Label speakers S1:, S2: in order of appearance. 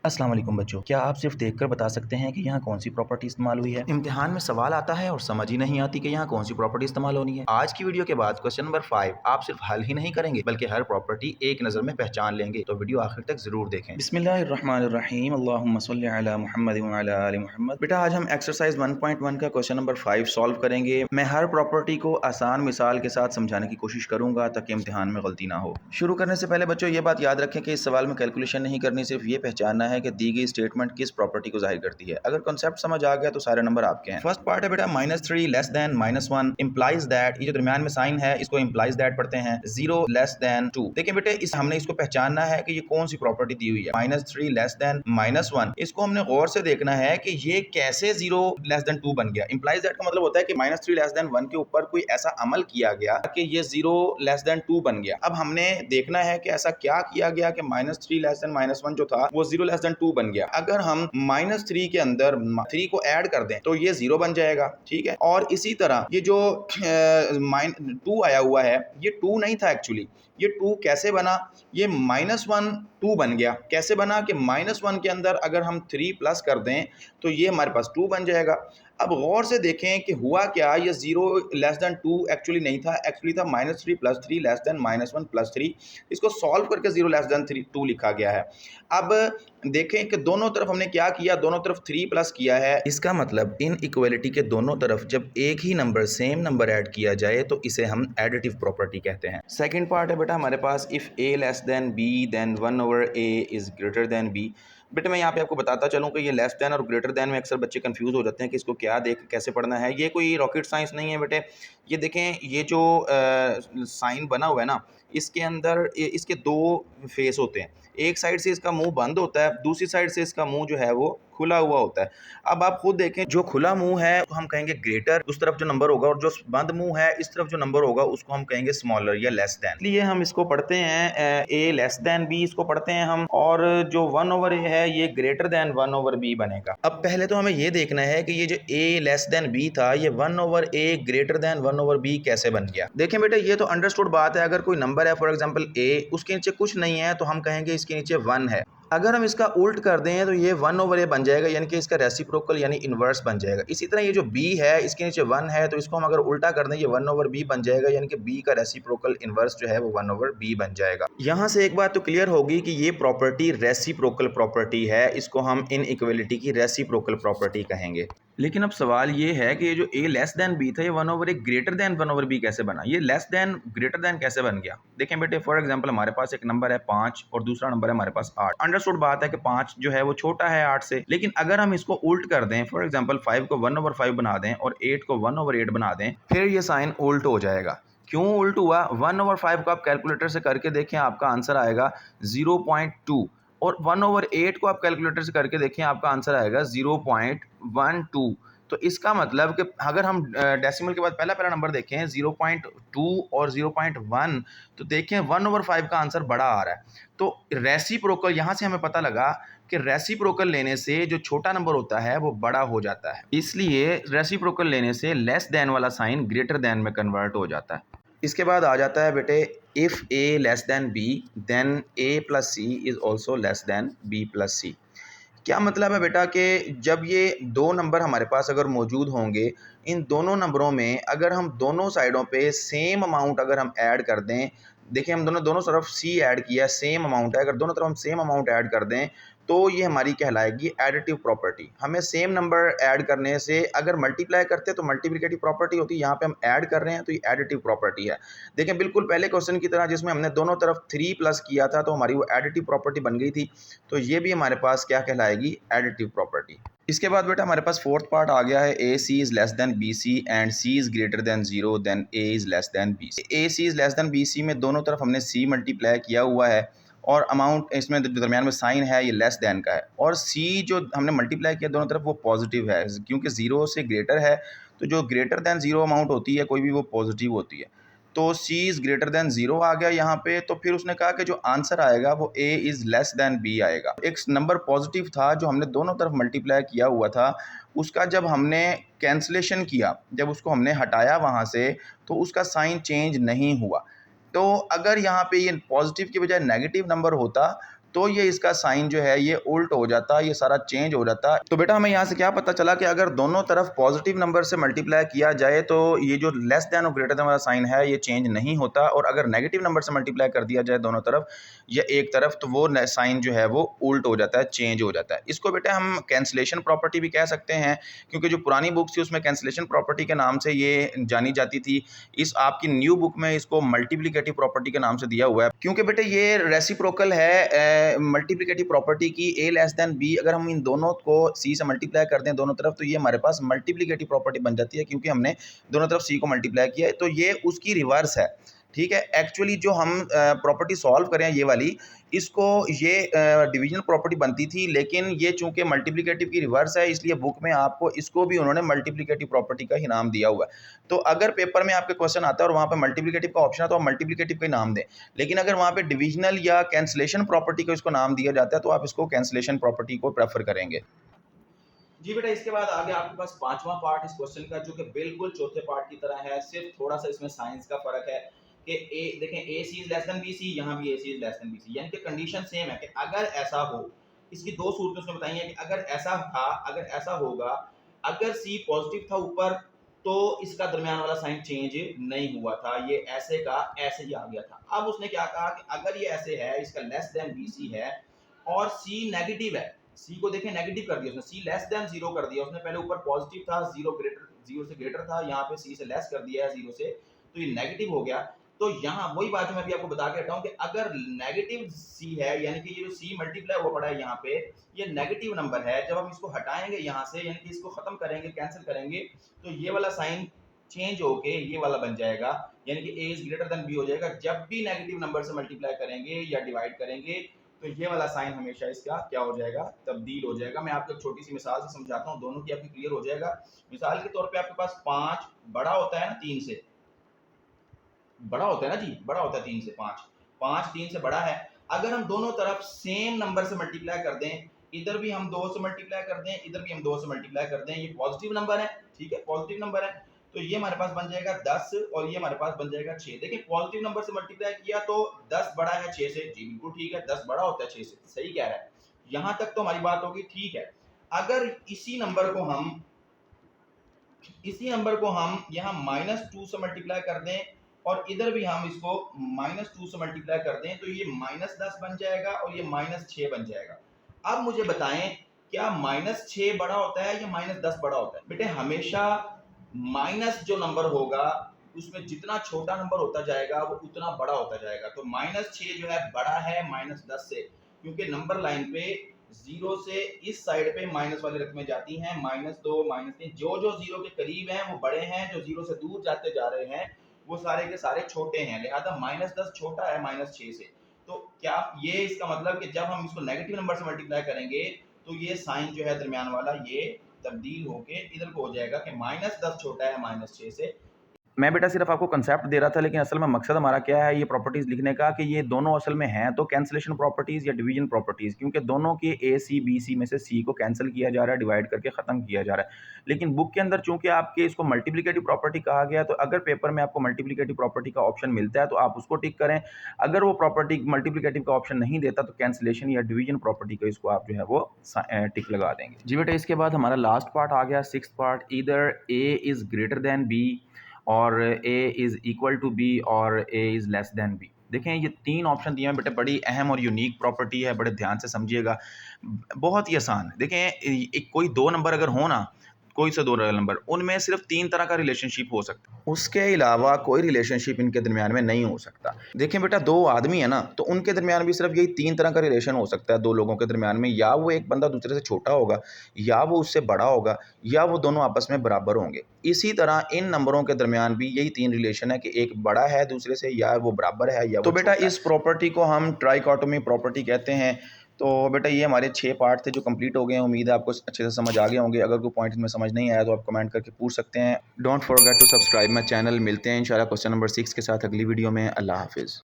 S1: अस्सलाम वालेकुम बच्चों, क्या आप सिर्फ देखकर बता सकते हैं कि यहाँ कौन सी प्रॉपर्टी इस्तेमाल हुई है? इम्तिहान में सवाल आता है और समझ ही नहीं आती कि यहाँ कौन सी प्रॉपर्टी इस्तेमाल होनी है। आज की वीडियो के बाद क्वेश्चन नंबर 5 आप सिर्फ हल ही नहीं करेंगे बल्कि हर प्रॉपर्टी एक नजर में पहचान लेंगे, तो वीडियो आखिर तक जरूर देखें। बिस्मिल्लाहिर्रहमानिर्रहीम, अल्लाहुम्मा सल्ली अला मुहम्मद व अला आलि मुहम्मद। बेटा आज हम एक्सरसाइज 1.1 का क्वेश्चन नंबर 5 सॉल्व करेंगे। मैं हर प्रॉपर्टी को आसान मिसाल के साथ समझाने की कोशिश करूंगा ताकि इम्तिहान में गलती ना हो। शुरू करने से पहले बच्चों ये बात याद रखें कि इस सवाल में कैलकुलेशन नहीं करनी, सिर्फ ये पहचानना है कि दी गई स्टेटमेंट किस प्रॉपर्टी को जाहिर करती है। अगर कॉन्सेप्ट समझ आ गया तो सारे नंबर आपके हैं। फर्स्ट पार्ट है बेटा -3 लेस देन -1 इंप्लाइज दैट, ये जो दरमियान में साइन है इसको इंप्लाइज दैट पढ़ते हैं, 0 लेस देन 2। देखिए बेटे हमने इसको पहचानना है कि ये कौन सी प्रॉपर्टी दी हुई है। -3 लेस देन -1, इसको हमने गौर से देखना है कि ये कैसे 0 लेस देन 2 बन गया। इंप्लाइज दैट का मतलब होता है कि -3 लेस देन 1 के ऊपर कोई ऐसा अमल किया गया कि ये 0 लेस देन 2 बन गया। अब हमने देखना है कि ऐसा क्या किया गया कि -3 लेस देन -1 जो था वो 0 लेस देन 2 बन गया। अगर हम -3 के अंदर 3 को ऐड कर दें तो ये 0 बन जाएगा, ठीक है। और इसी तरह ये जो 2 आया हुआ है ये 2 नहीं था एक्चुअली, ये 2 कैसे बना, ये -1 2 बन गया। कैसे बना कि -1 के अंदर अगर हम 3 प्लस कर दें तो ये हमारे पास 2 बन जाएगा। अब गौर से देखें कि हुआ क्या, ये 0 लेस देन 2 एक्चुअली नहीं था, एक्चुअली था -3 + 3 लेस देन -1 + 3। इसको सॉल्व करके 0 लेस देन 2 लिखा गया है। अब देखें कि दोनों तरफ हमने क्या किया, दोनों तरफ 3 प्लस किया है। इसका मतलब इन इक्वलिटी के दोनों तरफ जब एक ही नंबर सेम नंबर ऐड किया जाए तो इसे हम एडिटिव प्रॉपर्टी कहते हैं। सेकंड पार्ट है बेटा हमारे पास, if a less than b then 1/a is greater than b। बेटा मैं यहाँ पे आपको बताता चलूँ कि ये लेस देन और ग्रेटर देन में अक्सर बच्चे कंफ्यूज हो जाते हैं कि इसको क्या देख कैसे पढ़ना है। ये कोई रॉकेट साइंस नहीं है बेटे। ये देखें ये जो साइन बना हुआ है ना, इसके अंदर इसके दो फेस होते हैं। एक साइड से इसका मुंह बंद होता है, दूसरी साइड से इसका मुंह जो है वो खुला हुआ होता है। अब आप खुद देखें, जो खुला मुंह है हम कहेंगे ग्रेटर, उस तरफ जो नंबर होगा, और जो बंद मुंह है इस तरफ जो नंबर होगा उसको हम कहेंगे स्मॉलर या लेस देन। इसलिए हम इसको पढ़ते हैं a लेस देन b, इसको पढ़ते हैं हम, और जो 1/a है ये ग्रेटर देन 1/b बनेगा। अब पहले तो हमें ये देखना है कि ये जो a लेस देन b था ये 1/a ग्रेटर देन 1/b कैसे बन गया। देखें बेटा ये तो अंडरस्टूड बात है, अगर कोई नंबर है फॉर एग्जांपल a, उसके नीचे कुछ नहीं है तो हम कहेंगे इसके नीचे 1 है। अगर हम इसका उल्ट कर दें तो ये 1/a बन जाएगा, यानी कि इसका रेसिप्रोकल यानी इन्वर्स बन जाएगा। इसी तरह ये जो b है इसके नीचे 1 है तो इसको हम अगर उल्टा कर दें ये 1/b बन जाएगा, यानी कि b का रेसिप्रोकल इन्वर्स जो है वो 1/b बन जाएगा। यहाँ से एक बात तो क्लियर होगी कि ये प्रॉपर्टी रेसिप्रोकल प्रॉपर्टी है, इसको हम इनइक्वालिटी की रेसिप्रोकल प्रॉपर्टी कहेंगे। लेकिन अब सवाल ये है कि ये जो a लेस देन b था ये 1/a ग्रेटर देन 1/b कैसे बना, ये लेस देन ग्रेटर देन कैसे बन गया। देखें बेटे फॉर एग्जांपल हमारे पास एक नंबर है 5 और दूसरा नंबर है हमारे पास 8। अंडरस्टूड बात है कि 5 जो है वो छोटा है 8 से, लेकिन अगर हम इसको उल्ट कर दें, फॉर एग्जांपल 5 को 1/5 बना दें और 8 को 1/8 बना दें, फिर ये साइन उल्ट हो जाएगा। क्यों उल्ट हुआ, 1/5 को आप कैलकुलेटर से करके देखें आपका आंसर आएगा 0.2, और 1/8 को आप कैलकुलेटर से करके देखें आपका आंसर आएगा 0.12। तो इसका मतलब कि अगर हम डेसिमल के बाद पहला नंबर देखें 0.2 और 0.1, तो देखें 1/5 का आंसर बड़ा आ रहा है। तो रेसिप्रोकल, यहाँ से हमें पता लगा कि रेसिप्रोकल लेने से जो छोटा नंबर होता है वो बड़ा हो जाता है, इसलिए रेसिप्रोकल लेने से लेस देन वाला साइन ग्रेटर देन में कन्वर्ट हो जाता है। इसके बाद आ जाता है बेटे, if a less than b then a plus c is also less than b plus c। क्या मतलब है बेटा कि जब ये दो नंबर हमारे पास अगर मौजूद होंगे, इन दोनों नंबरों में अगर हम दोनों साइडों पे सेम अमाउंट अगर हम ऐड कर दें, देखिए हम दोनों तरफ c ऐड किया, सेम अमाउंट है, अगर दोनों तरफ हम सेम अमाउंट ऐड कर दें तो ये हमारी कहलाएगी एडिटिव प्रॉपर्टी। हमें सेम नंबर ऐड करने से अगर मल्टीप्लाई करते हैं तो मल्टीप्लिकेटिव प्रॉपर्टी होती है, यहाँ पे हम ऐड कर रहे हैं तो ये एडिटिव प्रॉपर्टी है। देखें बिल्कुल पहले क्वेश्चन की तरह जिसमें हमने दोनों तरफ 3 प्लस किया था तो हमारी वो एडिटिव प्रॉपर्टी बन गई थी, तो ये भी हमारे पास क्या कहलाएगी, एडिटिव प्रॉपर्टी। इसके बाद बेटा हमारे पास फोर्थ पार्ट आ गया है, A C is less than B C and C is greater than 0 then A is less than B C. A C is less than B C में दोनों तरफ हमने सी मल्टीप्लाई किया हुआ है और अमाउंट इसमें दरमियान में साइन है ये लेस देन का है, और सी जो हमने मल्टीप्लाई किया दोनों तरफ वो पॉजिटिव है, क्योंकि 0 से ग्रेटर है तो जो ग्रेटर देन 0 अमाउंट होती है कोई भी वो पॉजिटिव होती है। तो c इज़ ग्रेटर देन 0 आ गया यहाँ पे, तो फिर उसने कहा कि जो आंसर आएगा वो a is less than b आएगा। एक नंबर पॉजिटिव था जो हमने दोनों तरफ मल्टीप्लाई किया हुआ था, उसका जब हमने कैंसलेशन किया, जब उसको हमने हटाया वहाँ से तो उसका साइन चेंज नहीं हुआ। तो अगर यहाँ पे ये पॉजिटिव की बजाय नेगेटिव नंबर होता तो ये इसका साइन जो है ये उल्ट हो जाता, ये सारा चेंज हो जाता। तो बेटा हमें यहाँ से क्या पता चला कि अगर दोनों तरफ पॉजिटिव नंबर से मल्टीप्लाई किया जाए तो ये जो लेस देन और ग्रेटर देन वाला साइन है ये चेंज नहीं होता, और अगर नेगेटिव नंबर से मल्टीप्लाई कर दिया जाए दोनों तरफ या एक तरफ तो वो साइन जो है वो उल्ट हो जाता है, चेंज हो जाता है। इसको बेटा हम कैंसलेशन प्रॉपर्टी भी कह सकते हैं, क्योंकि जो पुरानी बुक्स थी उसमें कैंसलेशन प्रॉपर्टी के नाम से ये जानी जाती थी। इस आपकी न्यू बुक में इसको मल्टीप्लिकेटिव प्रॉपर्टी के नाम से दिया हुआ है, क्योंकि बेटे ये रेसिप्रोकल है मल्टीप्लिकेटिव प्रॉपर्टी की। ए लेस देन बी, अगर हम इन दोनों को सी से मल्टीप्लाई कर दें दोनों तरफ तो ये हमारे पास मल्टीप्लिकेटिव प्रॉपर्टी बन जाती है, क्योंकि हमने दोनों तरफ सी को मल्टीप्लाई किया है। तो ये उसकी रिवर्स है, ठीक है। एक्चुअली जो हम प्रॉपर्टी सॉल्व करें ये वाली, इसको ये डिवीजनल प्रॉपर्टी बनती थी, लेकिन ये चूंकि मल्टीप्लिकेटिव की रिवर्स है इसलिए बुक में आपको इसको भी उन्होंने मल्टीप्लिकेटिव प्रॉपर्टी का ही नाम दिया हुआ है। तो अगर पेपर में आपके क्वेश्चन आता है और वहाँ पे मल्टीप्लिकेटिव का ऑप्शन है तो आप मल्टीप्लिकेटिव का ही नाम दें, लेकिन अगर वहाँ पे डिविजनल या कैंसलेशन प्रॉपर्टी को इसको नाम दिया जाता है तो आप इसको कैंसलेशन प्रॉपर्टी को प्रेफर करेंगे।
S2: जी बेटा, इसके बाद आगे आपके पास पांचवा पार्ट इस क्वेश्चन का, जो कि बिल्कुल चौथे पार्ट की तरह है, सिर्फ थोड़ा सा इसमें साइंस का फर्क है कि ए देखें A C is less than B C, यहाँ भी A C is less than B C, यानी कि कंडीशन सेम है कि अगर ऐसा हो, इसकी दो सूरतें उसने बताई हैं कि अगर ऐसा था, अगर ऐसा होगा, अगर सी पॉजिटिव था ऊपर तो इसका दरमियान वाला साइन चेंज नहीं हुआ था, ये ऐसे का ऐसे ही आ गया था। अब उसने क्या कहा कि अगर ये ऐसे है, इसका लेस देन बी सी है और सी नेगेटिव है, सी को देखें नेगेटिव कर दिया उसने, सी लेस देन जीरो कर दिया उसने, पहले ऊपर पॉजिटिव था, जीरो से ग्रेटर था, यहाँ पे सी से लेस कर दिया है जीरो से, तो ये नेगेटिव हो गया। तो यहाँ वही बात जो मैं भी आपको बता के हटा हूं कि अगर नेगेटिव सी है, यानी कि ये जो सी मल्टीप्लाई हुआ पड़ा है यहाँ पे, ये नेगेटिव नंबर है, जब हम इसको हटाएंगे यहाँ से, यानी कि इसको खत्म करेंगे, कैंसिल करेंगे, तो ये वाला साइन चेंज होके ये वाला बन जाएगा, यानी कि ए इज ग्रेटर देन बी हो जाएगा। जब भी नेगेटिव नंबर से मल्टीप्लाई करेंगे या डिवाइड करेंगे तो ये वाला साइन हमेशा इसका क्या हो जाएगा, तब्दील हो जाएगा। मैं आपको एक छोटी सी मिसाल से समझाता हूँ, दोनों की आपकी क्लियर हो जाएगा। मिसाल के तौर पे आपके पास 5 बड़ा होता है ना 3 से, बड़ा होता है ना जी, बड़ा होता है 3 से, 5 3 से बड़ा है। अगर हम दोनों तरफ सेम नंबर से मल्टीप्लाई कर दें, इधर भी हम 2 से मल्टीप्लाई कर दें, इधर भी हम 2 से मल्टीप्लाई कर दें, ये पॉजिटिव नंबर है, ठीक है, पॉजिटिव नंबर है, तो ये हमारे पास बन जाएगा 10 और ये हमारे पास बन जाएगा 6। देखिए पॉजिटिव नंबर से मल्टीप्लाई किया तो 10 बड़ा है 6 से, जी बिल्कुल ठीक है, 10 बड़ा होता है 6 से, सही कह रहा है, यहां तक तो हमारी बात होगी, ठीक है। अगर इसी नंबर को हम यहाँ -2 से मल्टीप्लाई कर दें और इधर भी हम इसको -2 से मल्टीप्लाई कर दें तो ये -10 बन जाएगा और ये -6 बन जाएगा। अब मुझे बताएं क्या -6 बड़ा होता है या -10 बड़ा होता है? बेटे हमेशा माइनस जो नंबर होगा उसमें जितना छोटा नंबर होता जाएगा वो उतना बड़ा होता जाएगा। तो -6 जो है बड़ा है -10 से, क्योंकि नंबर लाइन पे 0 से इस साइड पे माइनस वाली रकमें जाती हैं, -2 -3, जो जो 0 के करीब हैं वो बड़े हैं, जो 0 से दूर जाते जा रहे हैं वो सारे के सारे छोटे हैं, लिहाजा -10 छोटा है -6 से। तो क्या ये इसका मतलब कि जब हम इसको नेगेटिव नंबर से मल्टीप्लाई करेंगे तो ये साइन जो है दरमियान वाला ये तब्दील होके इधर को हो जाएगा कि -10 छोटा है -6 से।
S1: मैं बेटा सिर्फ आपको कंसेप्ट दे रहा था, लेकिन असल में मकसद हमारा क्या है ये प्रॉपर्टीज़ लिखने का कि ये दोनों असल में हैं तो कैंसलेशन प्रॉपर्टीज़ या डिवीजन प्रॉपर्टीज़, क्योंकि दोनों के ए सी बी सी में से सी को कैंसिल किया जा रहा है, डिवाइड करके ख़त्म किया जा रहा है। लेकिन बुक के अंदर चूंकि आपके इसको मल्टीप्लिकेटिव प्रॉपर्टी कहा गया, तो अगर पेपर में आपको मल्टीप्लिकेटिव प्रॉपर्टी का ऑप्शन मिलता है तो आप उसको टिक करें, अगर वो प्रॉपर्टी मल्टीप्लिकेटिव का ऑप्शन नहीं देता तो कैंसलेशन या डिवीजन प्रॉपर्टी का इसको आप जो है वो टिक लगा देंगे। जी बेटा, इसके बाद हमारा लास्ट पार्ट आ गया, 6th part, either A is greater than B और a is equal to b और a is less than b। देखें ये 3 ऑप्शन दिए हैं बेटे, बड़ी अहम और यूनिक प्रॉपर्टी है, बड़े ध्यान से समझिएगा, बहुत ही आसान। देखें एक कोई 2 नंबर अगर हो ना, कोई से 2 नंबर, उनमें सिर्फ 3 तरह का रिलेशनशिप हो सकता है, उसके अलावा कोई रिलेशनशिप इनके दरमियान में नहीं हो सकता। देखें बेटा 2 आदमी है ना, तो उनके दरमियान भी सिर्फ यही 3 तरह का रिलेशन हो सकता है 2 लोगों के दरमियान में, या वो एक बंदा दूसरे से छोटा होगा, या वो उससे बड़ा होगा, या वो दोनों आपस में बराबर होंगे। इसी तरह इन नंबरों के दरमियान भी यही 3 रिलेशन है कि एक बड़ा है दूसरे से, या वो बराबर है, या तो बेटा इस प्रॉपर्टी को हम ट्राइकोटोमी प्रॉपर्टी कहते हैं। तो बेटा ये हमारे 6 पार्ट थे जो कंप्लीट हो गए हैं, उम्मीद है आपको अच्छे से समझ आ गए होंगे। अगर कोई पॉइंट में समझ नहीं आया तो आप कमेंट करके पूछ सकते हैं। Don't forget to subscribe my channel. मिलते हैं इंशाल्लाह क्वेश्चन नंबर 6 के साथ अगली वीडियो में। अल्लाह हाफिज़।